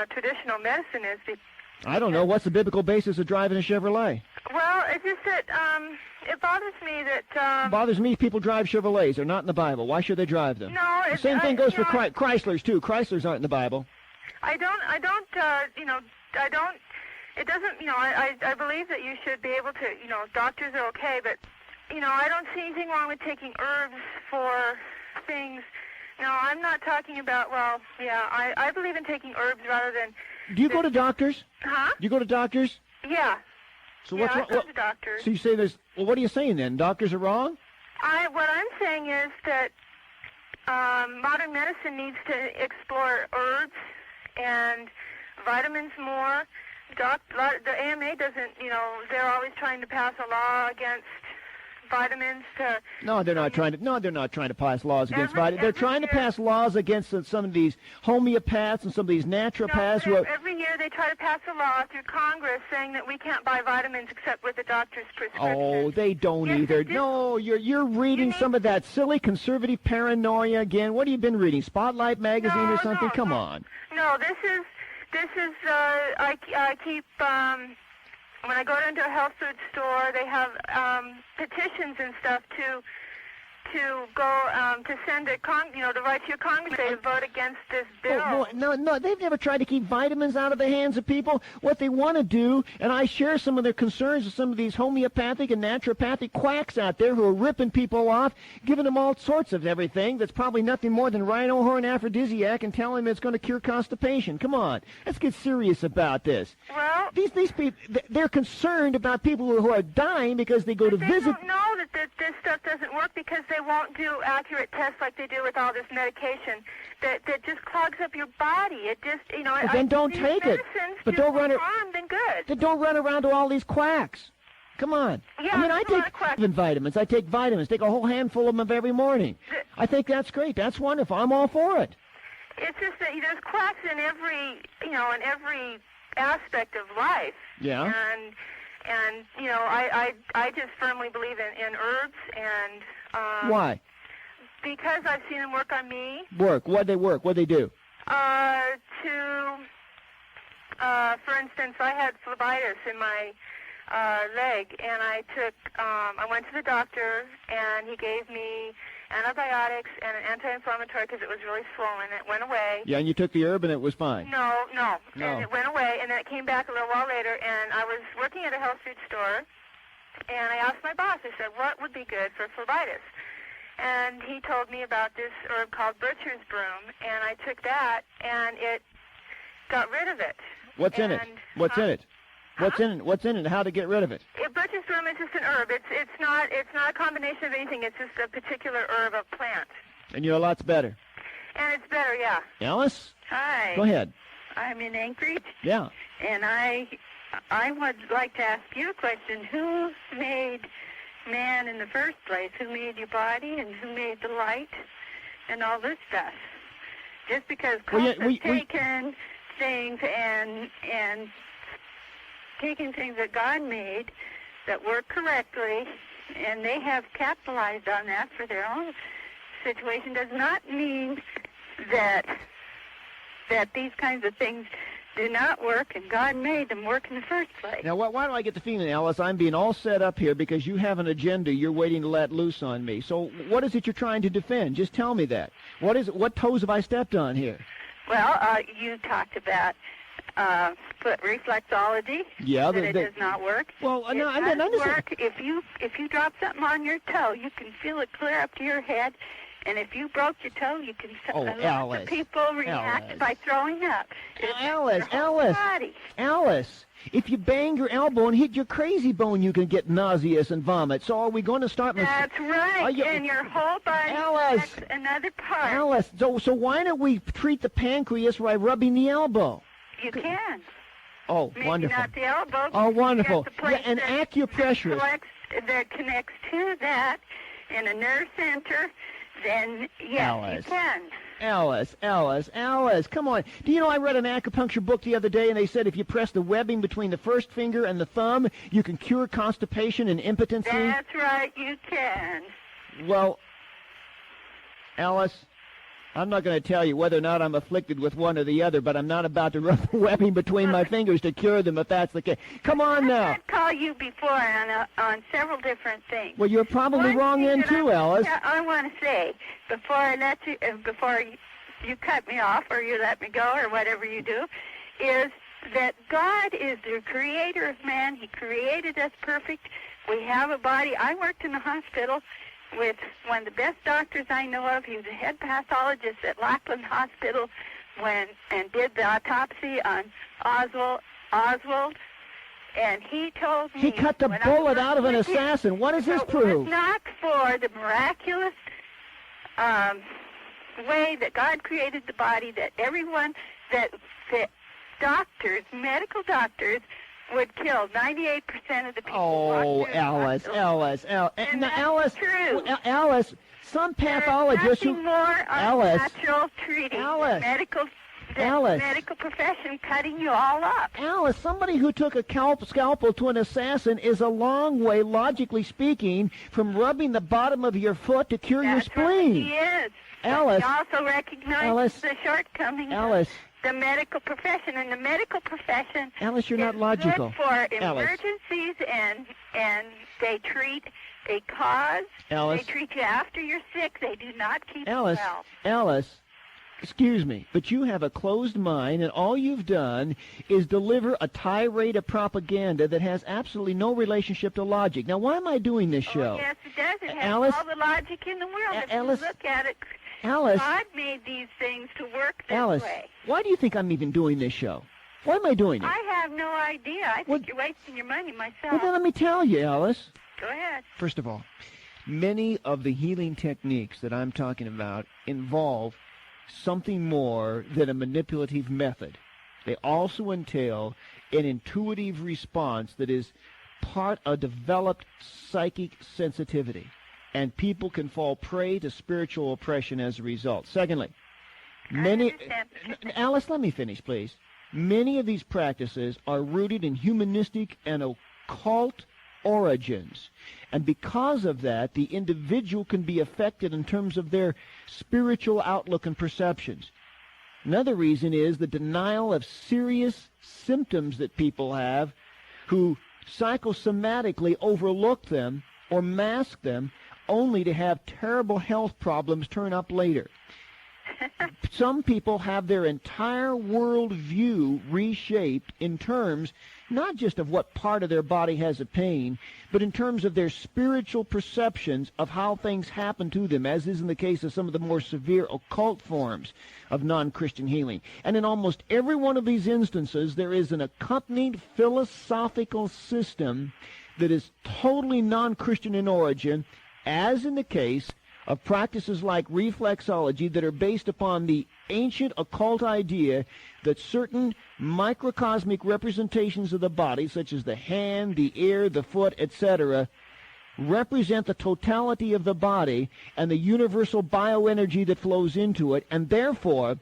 traditional medicine is. I don't know. What's the biblical basis of driving a Chevrolet? Well, it's just that it bothers me that... bothers me if people drive Chevrolets. They're not in the Bible. Why should they drive them? No, the same thing goes for Chryslers, too. Chryslers aren't in the Bible. I believe that you should be able to, doctors are okay, but, I don't see anything wrong with taking herbs for things. No, I'm not talking about, I believe in taking herbs rather than... Do you go to doctors? Huh? Do you go to doctors? Yeah. So what's wrong? I go to doctors. So you say there's... Well, what are you saying then? Doctors are wrong? What I'm saying is that modern medicine needs to explore herbs and vitamins more. The AMA doesn't, they're always trying to pass a law against vitamins to... No, they're not trying to pass laws against vitamins. They're trying to pass laws against some of these homeopaths and some of these naturopaths. Every year they try to pass a law through Congress saying that we can't buy vitamins except with the doctor's prescription. Oh, they don't either. No, you're reading some of that silly conservative paranoia again. What have you been reading? Spotlight magazine or something? Come on. No, this is I keep when I go into a health food store, they have petitions and stuff to go to send to write to your Congress to vote against this bill. No, they've never tried to keep vitamins out of the hands of people. What they want to do, and I share some of their concerns with some of these homeopathic and naturopathic quacks out there who are ripping people off, giving them all sorts of everything that's probably nothing more than rhino horn aphrodisiac and telling them it's going to cure constipation. Come on, let's get serious about this. Well, these people, they're concerned about people who are dying because they go to visit. They don't know that this stuff doesn't work because they won't do accurate tests like they do with all this medication that just clogs up your body. It just, Well, then don't take it. But don't run harm than good. Then don't run around to all these quacks. Come on. Yeah, I take vitamins. I take vitamins. Take a whole handful of them every morning. I think that's great. That's wonderful. I'm all for it. It's just that there's quacks in every, in every aspect of life. Yeah. And I just firmly believe in herbs and... Why? Because I've seen them work on me. What'd they work? What'd they do? For instance, I had phlebitis in my leg, and I went to the doctor, and he gave me antibiotics and an anti-inflammatory because it was really swollen. It went away. Yeah, and you took the herb and it was fine. No. And it went away, and then it came back a little while later, and I was working at a health food store, and I asked my boss, I said, what would be good for phlebitis? And he told me about this herb called butcher's broom, and I took that, and it got rid of it. What's in it? What's in it? What's in it? How to get rid of it? Butcher's broom is just an herb. It's not a combination of anything. It's just a particular herb, a plant. And you're lots better. And it's better, yeah. Alice? Hi. Go ahead. I'm in Anchorage. Yeah. And I would like to ask you a question. Who made man in the first place? Who made your body and who made the light and all this stuff? Just because cults have taken things and taken things that God made that work correctly, and they have capitalized on that for their own situation, does not mean that these kinds of things do not work, and God made them work in the first place. Now, why do I get the feeling, Alice, I'm being all set up here because you have an agenda you're waiting to let loose on me? So what is it you're trying to defend? Just tell me that. What toes have I stepped on here? Well, you talked about reflexology. Yeah, that it does not work. Well, it does work if you drop something on your toe, you can feel it clear up to your head. And if you broke your toe, you can Alice, people react by throwing up. Alice, if you bang your elbow and hit your crazy bone, you can get nauseous and vomit. So are we going to start... That's right, and your whole body affects another part. Alice, so why don't we treat the pancreas by rubbing the elbow? You can. Oh, maybe wonderful. Not the elbow. Oh, wonderful. Yeah, and acupressure. That connects to that in a nerve center. Then, yes, you can. Alice, come on. Do you know I read an acupuncture book the other day, and they said if you press the webbing between the first finger and the thumb, you can cure constipation and impotency? That's right, you can. Well, Alice, I'm not going to tell you whether or not I'm afflicted with one or the other, but I'm not about to rub the webbing between my fingers to cure them if that's the case. Come on now. I've call you before on several different things. Well, you're probably wrong then too, Alice. I want to say before you cut me off or you let me go or whatever you do, is that God is the creator of man. He created us perfect. We have a body. I worked in the hospital with one of the best doctors I know of. He was a head pathologist at Lackland Hospital and did the autopsy on Oswald, and he told me... He cut the bullet out of an assassin. What does this prove? It was not for the miraculous way that God created the body, that everyone, that doctors, medical doctors, would kill 98% of the people. Oh, Alice. And that's true. Alice, some pathologists who... more unnatural treating medical profession cutting you all up. Alice, somebody who took a scalpel to an assassin is a long way, logically speaking, from rubbing the bottom of your foot to cure your spleen. He is. Alice. He also recognizes the shortcomings of the medical profession, and the medical profession Alice, you're not logical. Good for emergencies, and they treat a cause. Alice. They treat you after you're sick. They do not keep you well. Alice, excuse me, but you have a closed mind, and all you've done is deliver a tirade of propaganda that has absolutely no relationship to logic. Now, why am I doing this show? Yes, it does. It has Alice, all the logic in the world. If Alice, you look at it, Alice, God made these things to work this Alice, way. Why do you think I'm even doing this show? Why am I doing it? I have no idea. I think you're wasting your money myself. Well, then let me tell you, Alice. Go ahead. First of all, many of the healing techniques that I'm talking about involve something more than a manipulative method. They also entail an intuitive response that is part of developed psychic sensitivity, and people can fall prey to spiritual oppression as a result. Secondly, Alice, let me finish, please. Many of these practices are rooted in humanistic and occult origins, and because of that, the individual can be affected in terms of their spiritual outlook and perceptions. Another reason is the denial of serious symptoms that people have who psychosomatically overlook them or mask them only to have terrible health problems turn up later. Some people have their entire world view reshaped in terms not just of what part of their body has a pain, but in terms of their spiritual perceptions of how things happen to them, as is in the case of some of the more severe occult forms of non-Christian healing. And in almost every one of these instances, there is an accompanied philosophical system that is totally non-Christian in origin, as in the case of practices like reflexology that are based upon the ancient occult idea that certain microcosmic representations of the body, such as the hand, the ear, the foot, etc., represent the totality of the body and the universal bioenergy that flows into it, and therefore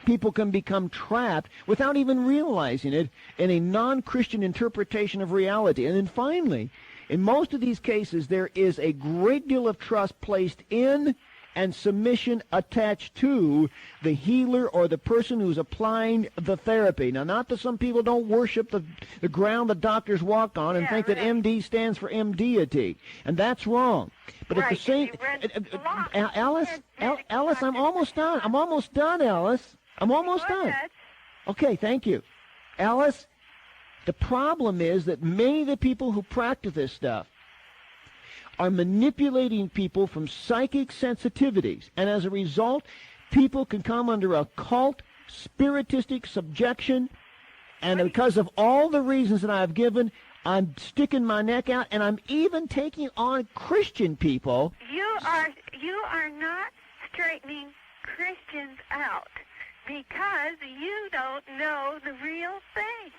people can become trapped without even realizing it in a non-Christian interpretation of reality. And then finally, in most of these cases, there is a great deal of trust placed in and submission attached to the healer or the person who's applying the therapy. Now, not that some people don't worship the ground the doctors walk on and think that MD stands for MDity, and that's wrong. But at the same, Alice, I'm almost done. Alice. I'm almost done. Okay, thank you. Alice, the problem is that many of the people who practice this stuff are manipulating people from psychic sensitivities, and as a result, people can come under occult, spiritistic subjection, and because of all the reasons that I've given, I'm sticking my neck out, and I'm even taking on Christian people. You are not straightening Christians out because you don't know the real thing.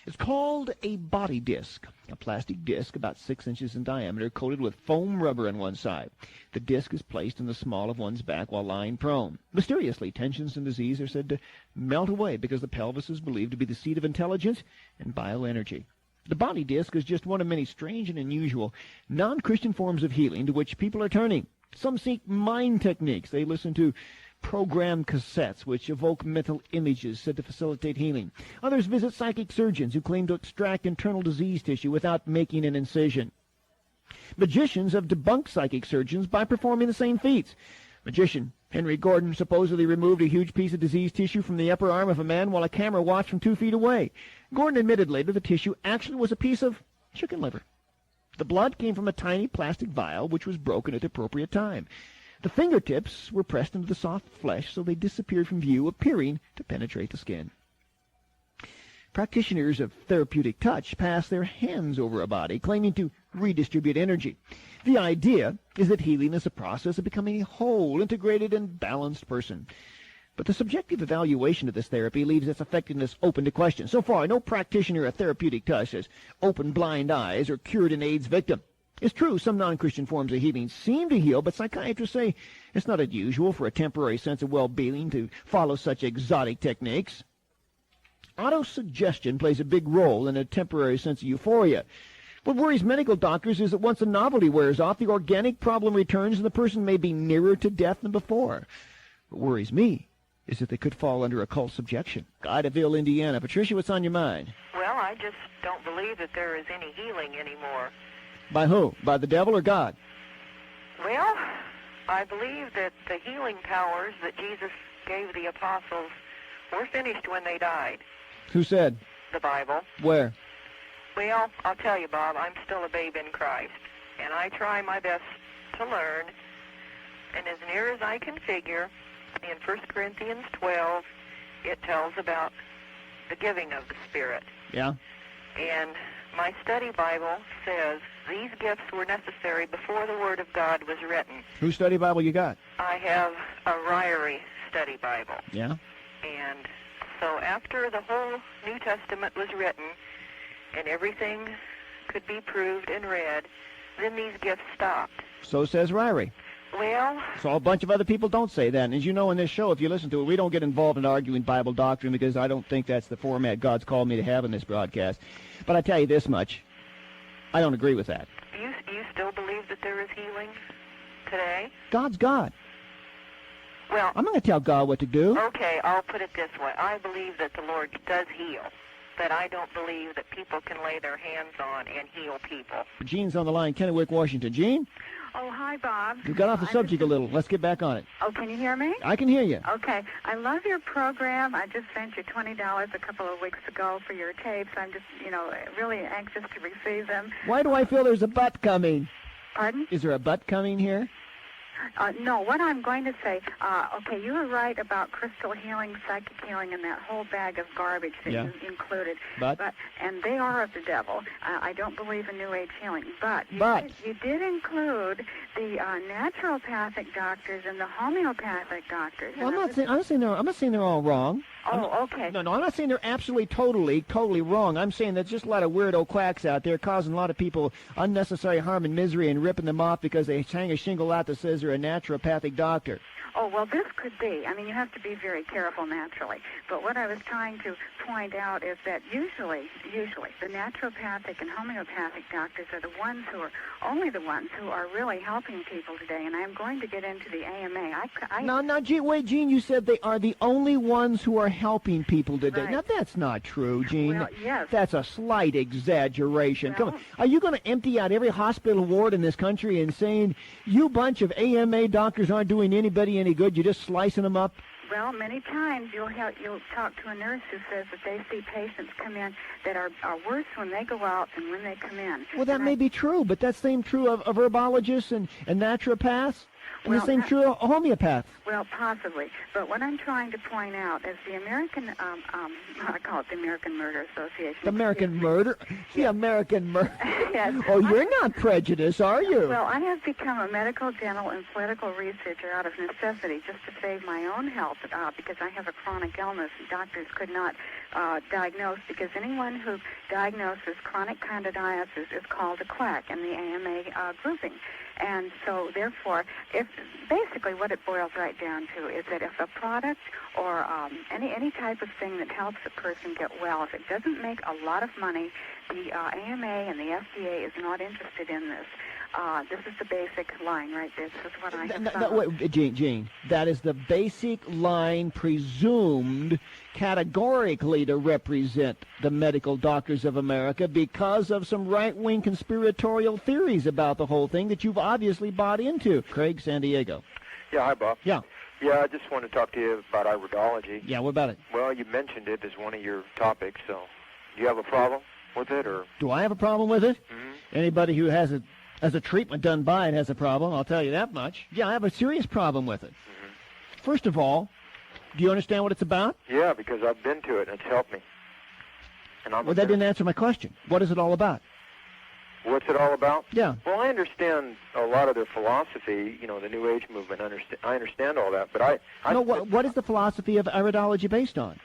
It's called a body disc, a plastic disc about 6 inches in diameter coated with foam rubber on one side. The disc is placed in the small of one's back while lying prone. Mysteriously, tensions and disease are said to melt away because the pelvis is believed to be the seat of intelligence and bioenergy. The body disc is just one of many strange and unusual non-Christian forms of healing to which people are turning. Some seek mind techniques. They listen to program cassettes which evoke mental images said to facilitate healing. Others visit psychic surgeons who claim to extract internal disease tissue without making an incision. Magicians have debunked psychic surgeons by performing the same feats. Magician Henry Gordon supposedly removed a huge piece of diseased tissue from the upper arm of a man while a camera watched from 2 feet away. Gordon admitted later the tissue actually was a piece of chicken liver. The blood came from a tiny plastic vial which was broken at the appropriate time. The fingertips were pressed into the soft flesh so they disappeared from view, appearing to penetrate the skin. Practitioners of therapeutic touch pass their hands over a body, claiming to redistribute energy. The idea is that healing is a process of becoming a whole, integrated, and balanced person. But the subjective evaluation of this therapy leaves its effectiveness open to question. So far, no practitioner of therapeutic touch has opened blind eyes or cured an AIDS victim. It's true, some non-Christian forms of healing seem to heal, but psychiatrists say it's not unusual for a temporary sense of well-being to follow such exotic techniques. Autosuggestion plays a big role in a temporary sense of euphoria. What worries medical doctors is that once the novelty wears off, the organic problem returns and the person may be nearer to death than before. What worries me is that they could fall under occult subjection. Idaville, Indiana. Patricia, what's on your mind? Well, I just don't believe that there is any healing anymore. By who? By the devil or God? Well, I believe that the healing powers that Jesus gave the apostles were finished when they died. Who said? The Bible. Where? Well, I'll tell you, Bob, I'm still a babe in Christ, and I try my best to learn, and as near as I can figure, in 1 Corinthians 12, it tells about the giving of the Spirit. Yeah. And my study Bible says these gifts were necessary before the Word of God was written. Whose study Bible you got? I have a Ryrie study Bible. Yeah. And so after the whole New Testament was written and everything could be proved and read, then these gifts stopped. So says Ryrie. Well, so a bunch of other people don't say that. And as you know in this show, if you listen to it, we don't get involved in arguing Bible doctrine because I don't think that's the format God's called me to have in this broadcast. But I tell you this much, I don't agree with that. You still believe that there is healing today? God's God. Well, I'm not going to tell God what to do. Okay, I'll put it this way. I believe that the Lord does heal, but I don't believe that people can lay their hands on and heal people. Gene's on the line, Kennewick, Washington. Gene? Oh, hi, Bob. You got off the subject a little. Let's get back on it. Oh, can you hear me? I can hear you. Okay. I love your program. I just sent you $20 a couple of weeks ago for your tapes. I'm just, really anxious to receive them. Why do I feel there's a butt coming? Pardon? Is there a butt coming here? No, what I'm going to say, okay, you were right about crystal healing, psychic healing, and that whole bag of garbage that you included. And they are of the devil. I don't believe in New Age healing. But you did include the naturopathic doctors and the homeopathic doctors. Well, I'm not saying they're all wrong. Oh, okay. No, I'm not saying they're absolutely, totally wrong. I'm saying there's just a lot of weirdo quacks out there causing a lot of people unnecessary harm and misery and ripping them off because they hang a shingle out that says they're you're a naturopathic doctor. Oh, well, this could be. I mean, you have to be very careful naturally. But what I was trying to point out is that usually, the naturopathic and homeopathic doctors are the ones who are only the ones who are really helping people today. And I'm going to get into the AMA. No, Gene, you said they are the only ones who are helping people today. Right. Now, that's not true, Gene. Well, yes. That's a slight exaggeration. Well, Come on. Are you going to empty out every hospital ward in this country and saying, you bunch of AMA doctors aren't doing anybody any good, you're just slicing them up? Well, many times you'll talk to a nurse who says that they see patients come in that are worse when they go out than when they come in. Well, that may be true, but that's the same true of herbologists and naturopaths, and the same true of homeopaths. Well, possibly. But what I'm trying to point out is the American, I call it the American Murder Association. The American Murder? The American Murder. Yes. Oh, you're not prejudiced, are you? Well, I have become a medical, dental, and political researcher out of necessity just to save my own health because I have a chronic illness and doctors could not diagnose, because anyone who diagnoses chronic candidiasis is called a quack in the AMA grouping. And so, therefore, basically what it boils right down to is that if a product or any type of thing that helps a person get well, if it doesn't make a lot of money, the AMA and the FDA is not interested in this. This is the basic line right there. This is what I have found. Wait, Jean, that is the basic line presumed categorically to represent the medical doctors of America because of some right-wing conspiratorial theories about the whole thing that you've obviously bought into. Craig, San Diego. Yeah, hi, Bob. Yeah. Yeah, I just want to talk to you about iridology. Yeah, what about it? Well, you mentioned it as one of your topics, so do you have a problem with it, or? Do I have a problem with it? Mm-hmm. Anybody who has a treatment done by it has a problem, I'll tell you that much. Yeah, I have a serious problem with it. Mm-hmm. First of all, do you understand what it's about? Yeah, because I've been to it, and it's helped me. And Well, that didn't answer my question. What is it all about? What's it all about? Yeah. Well, I understand a lot of their philosophy, the New Age movement. I understand all that, but what is the philosophy of iridology based on?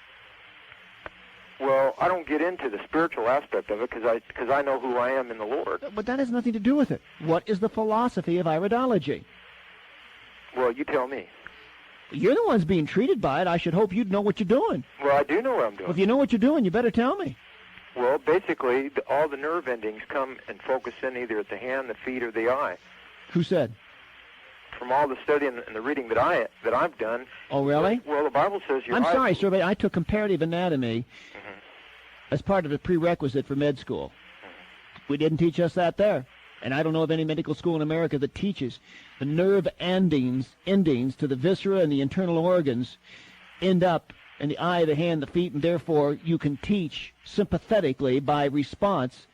Well, I don't get into the spiritual aspect of it because I know who I am in the Lord. But that has nothing to do with it. What is the philosophy of iridology? Well, you tell me. You're the ones being treated by it. I should hope you'd know what you're doing. Well, I do know what I'm doing. Well, if you know what you're doing, you better tell me. Well, basically, all the nerve endings come and focus in either at the hand, the feet, or the eye. Who said? From all the study and the reading that I've done. Oh, really? Well, the Bible says your I'm eyes... sorry, sir, but I took comparative anatomy as part of the prerequisite for med school. We didn't teach us that there. And I don't know of any medical school in America that teaches the nerve endings to the viscera and the internal organs end up in the eye, the hand, the feet, and therefore you can teach sympathetically by response.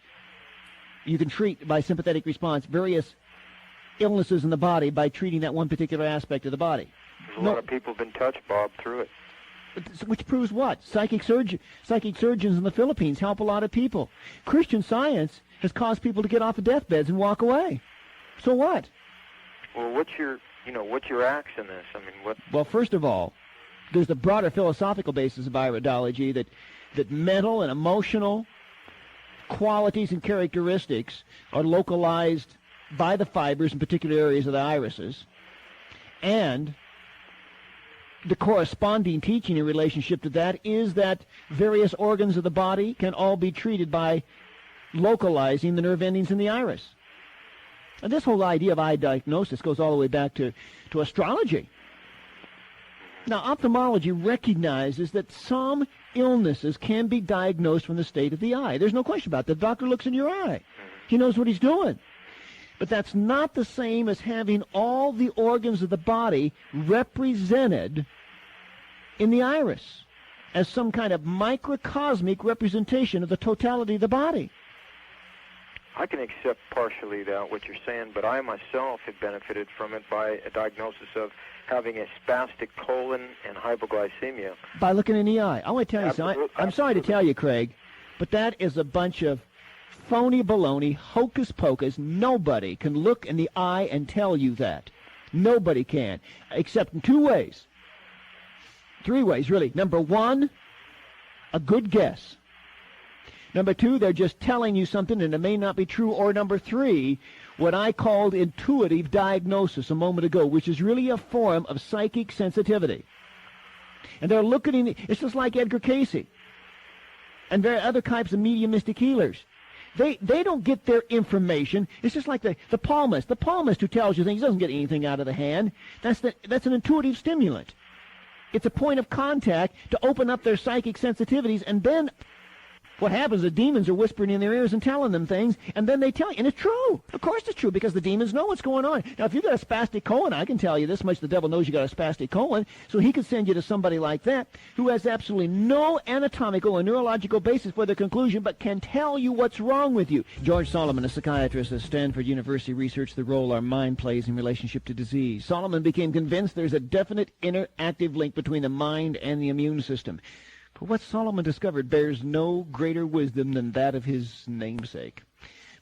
You can treat by sympathetic response various illnesses in the body by treating that one particular aspect of the body. A lot of people have been touched, Bob, through it. Which proves what? Psychic surgeons in the Philippines help a lot of people. Christian Science has caused people to get off of deathbeds and walk away. So what? Well, what's your axe in this? I mean, what? Well, first of all, there's the broader philosophical basis of iridology that mental and emotional qualities and characteristics are localized by the fibers in particular areas of the irises, and the corresponding teaching in relationship to that is that various organs of the body can all be treated by localizing the nerve endings in the iris. And this whole idea of eye diagnosis goes all the way back to astrology. Now, ophthalmology recognizes that some illnesses can be diagnosed from the state of the eye. There's no question about that. The doctor looks in your eye. He knows what he's doing. But that's not the same as having all the organs of the body represented in the iris as some kind of microcosmic representation of the totality of the body. I can accept partially what you're saying, but I myself have benefited from it by a diagnosis of having a spastic colon and hypoglycemia. By looking in the eye. I want to tell you something. I'm sorry to tell you, Craig, but that is a bunch of phony baloney, hocus pocus. Nobody can look in the eye and tell you that. Nobody can, except in 2 ways. 3 ways, really. Number 1, a good guess. Number 2, they're just telling you something and it may not be true. Or number 3, what I called intuitive diagnosis a moment ago, which is really a form of psychic sensitivity. And they're looking in, it's just like Edgar Cayce and there are other types of mediumistic healers. They don't get their information. It's just like the palmist. The palmist who tells you things doesn't get anything out of the hand. That's an intuitive stimulant. It's a point of contact to open up their psychic sensitivities, and then what happens, the demons are whispering in their ears and telling them things, and then they tell you, and it's true. Of course it's true, because the demons know what's going on. Now, if you've got a spastic colon, I can tell you this much, the devil knows you got a spastic colon, so he could send you to somebody like that who has absolutely no anatomical or neurological basis for their conclusion, but can tell you what's wrong with you. George Solomon, a psychiatrist at Stanford University, researched the role our mind plays in relationship to disease. Solomon became convinced there's a definite interactive link between the mind and the immune system. But what Solomon discovered bears no greater wisdom than that of his namesake.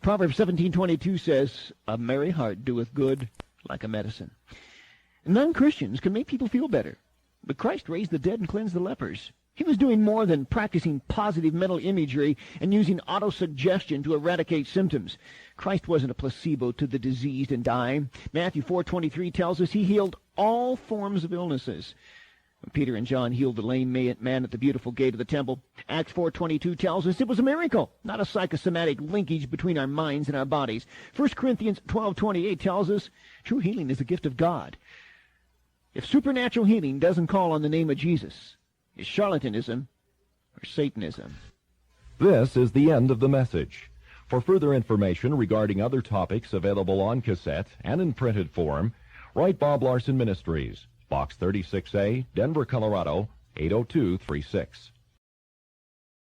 Proverbs 17:22 says, "A merry heart doeth good like a medicine." Non-Christians can make people feel better. But Christ raised the dead and cleansed the lepers. He was doing more than practicing positive mental imagery and using autosuggestion to eradicate symptoms. Christ wasn't a placebo to the diseased and dying. Matthew 4:23 tells us he healed all forms of illnesses. When Peter and John healed the lame man at the beautiful gate of the temple, Acts 4:22 tells us it was a miracle, not a psychosomatic linkage between our minds and our bodies. 1 Corinthians 12:28 tells us true healing is a gift of God. If supernatural healing doesn't call on the name of Jesus, it's charlatanism or Satanism. This is the end of the message. For further information regarding other topics available on cassette and in printed form, write Bob Larson Ministries, Box 36A, Denver, Colorado, 80236.